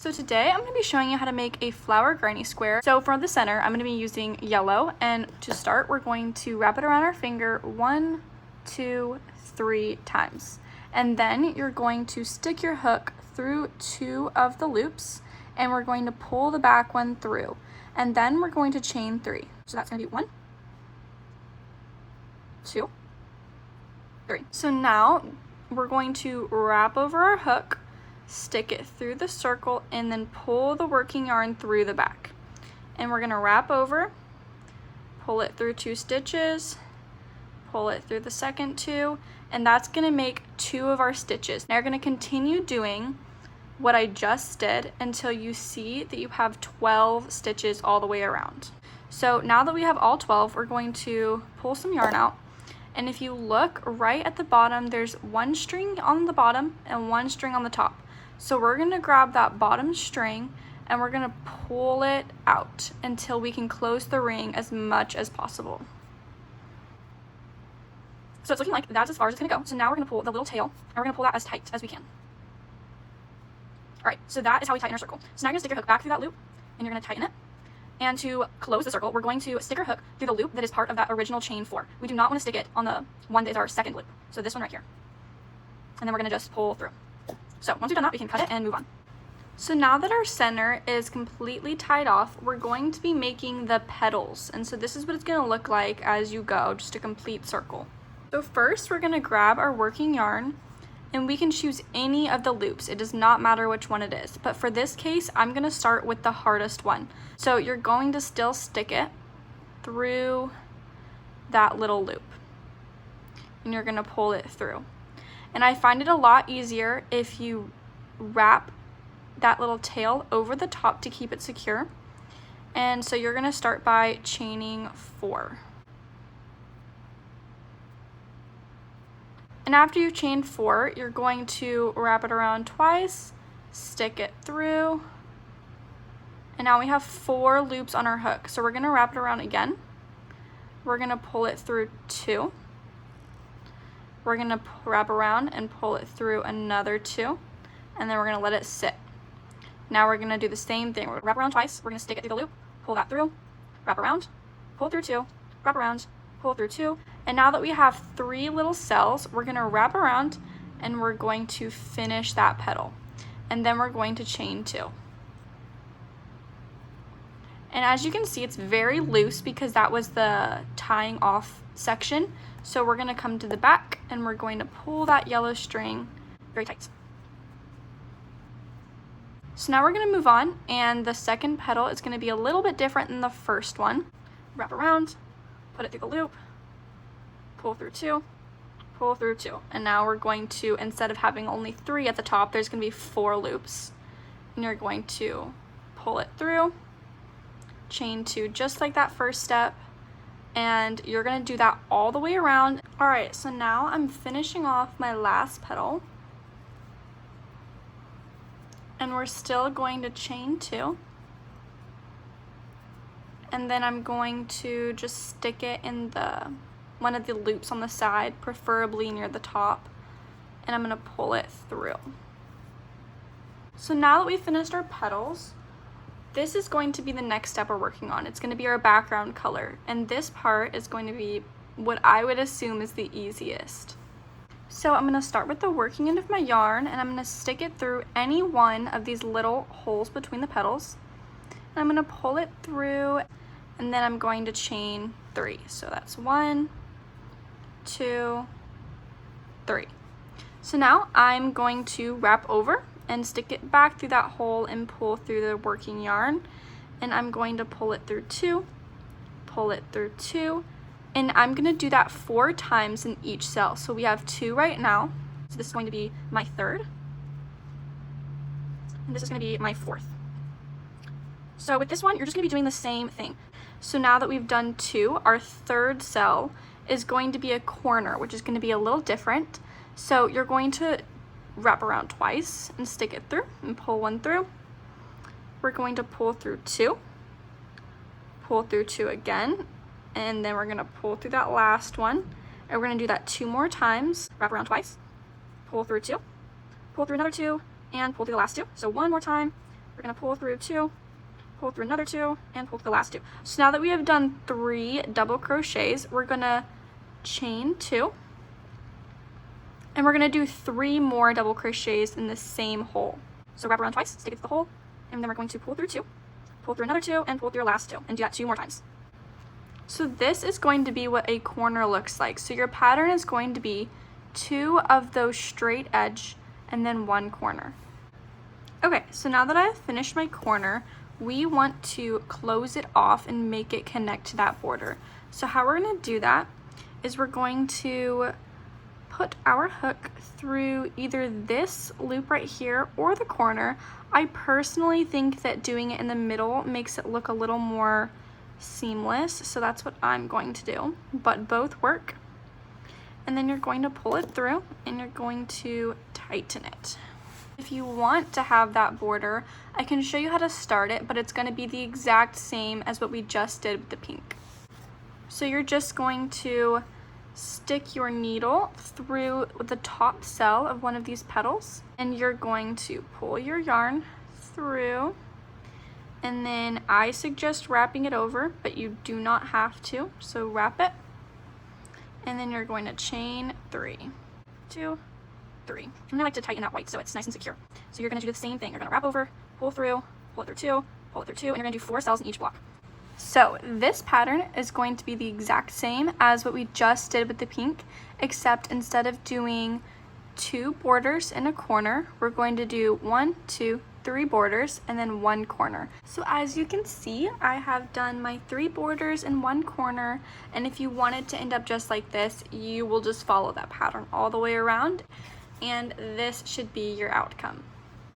So today I'm going to be showing you how to make a flower granny square. So for the center, I'm going to be using yellow, and to start we're going to wrap it around our finger 1, 2, 3 times. And then you're going to stick your hook through 2 of the loops, and we're going to pull the back one through. And then we're going to chain 3. So that's going to be 1, 2, 3. So now we're going to wrap over our hook, stick it through the circle, and then pull the working yarn through the back. And we're going to wrap over, pull it through 2 stitches, pull it through the second 2, and that's going to make 2 of our stitches. Now you're going to continue doing what I just did until you see that you have 12 stitches all the way around. So now that we have all 12, we're going to pull some yarn out. And if you look right at the bottom, there's 1 string on the bottom and 1 string on the top. So we're going to grab that bottom string and we're going to pull it out until we can close the ring as much as possible. So it's looking like that's as far as it's going to go. So now we're going to pull the little tail, and we're going to pull that as tight as we can. Alright, so that is how we tighten our circle. So now you're going to stick your hook back through that loop, and you're going to tighten it. And to close the circle, we're going to stick our hook through the loop that is part of that original chain 4. We do not want to stick it on the one that is our second loop. So this one right here. And then we're going to just pull through. So once we've done that, we can cut it and move on. So now that our center is completely tied off, we're going to be making the petals. And so this is what it's going to look like as you go, just a complete circle. So first we're going to grab our working yarn, and we can choose any of the loops. It does not matter which one it is. But for this case, I'm going to start with the hardest one. So you're going to still stick it through that little loop, and you're going to pull it through. And I find it a lot easier if you wrap that little tail over the top to keep it secure. And so you're going to start by chaining 4. And after you've chained 4, you're going to wrap it around twice, stick it through, and now we have 4 loops on our hook. So we're going to wrap it around again. We're going to pull it through 2. We're going to wrap around and pull it through another 2, and then we're going to let it sit. Now we're going to do the same thing. We're going to wrap around twice. We're going to stick it through the loop, pull that through, wrap around, pull through 2, wrap around, pull through 2. And now that we have 3 little cells, we're going to wrap around and we're going to finish that petal. And then we're going to chain 2. And as you can see, it's very loose because that was the tying off section. So we're going to come to the back and we're going to pull that yellow string very tight. So now we're going to move on, and the second petal is going to be a little bit different than the first one. Wrap around, put it through the loop, pull through 2, pull through 2. And now we're going to, instead of having only 3 at the top, there's going to be 4 loops. And you're going to pull it through, chain 2 just like that first step, and you're going to do that all the way around. Alright, so now I'm finishing off my last petal, and we're still going to chain 2, and then I'm going to just stick it in the one of the loops on the side, preferably near the top, and I'm going to pull it through. So now that we've finished our petals, this is going to be the next step we're working on. It's going to be our background color, and this part is going to be what I would assume is the easiest. So I'm going to start with the working end of my yarn, and I'm going to stick it through any one of these little holes between the petals. And I'm going to pull it through, and then I'm going to chain 3. So that's 1, 2, 3. So now I'm going to wrap over and stick it back through that hole and pull through the working yarn, and I'm going to pull it through 2, pull it through 2, and I'm going to do that 4 times in each cell. So we have 2 right now, so this is going to be my 3rd, and this is going to be my 4th. So with this one, you're just going to be doing the same thing. So now that we've done 2, our 3rd cell is going to be a corner, which is going to be a little different. So you're going to wrap around twice and stick it through and pull 1 through. We're going to pull through 2, pull through 2 again, and then we're going to pull through that last one, and we're going to do that 2 more times. Wrap around twice, pull through 2, pull through another 2, and pull through the last 2. So 1 more time, We're gonna pull through 2, pull through another 2, and pull through the last 2. So now that we have done 3 double crochets, we're gonna chain 2, and we're gonna do 3 more double crochets in the same hole. So wrap around twice, stick it to the hole, and then we're going to pull through 2, pull through another 2, and pull through your last 2, and do that 2 more times. So this is going to be what a corner looks like. So your pattern is going to be 2 of those straight edge and then 1 corner. Okay, so now that I've finished my corner, we want to close it off and make it connect to that border. So how we're going to do that is we're going to put our hook through either this loop right here or the corner. I personally think that doing it in the middle makes it look a little more seamless, so that's what I'm going to do, but both work. And then you're going to pull it through and you're going to tighten it. If you want to have that border, I can show you how to start it, but it's going to be the exact same as what we just did with the pink. So you're just going to stick your needle through the top cell of one of these petals, and you're going to pull your yarn through, and then I suggest wrapping it over, but you do not have to, so wrap it, and then you're going to chain 3, 2, 3. And I like to tighten that white so it's nice and secure. So you're going to do the same thing. You're going to wrap over, pull through, pull it through 2, pull it through 2, and you're going to do 4 cells in each block. So this pattern is going to be the exact same as what we just did with the pink, except instead of doing 2 borders in a corner, we're going to do 1, 2, 3 borders and then 1 corner. So as you can see, I have done my 3 borders in 1 corner, and if you wanted to end up just like this, you will just follow that pattern all the way around, and this should be your outcome.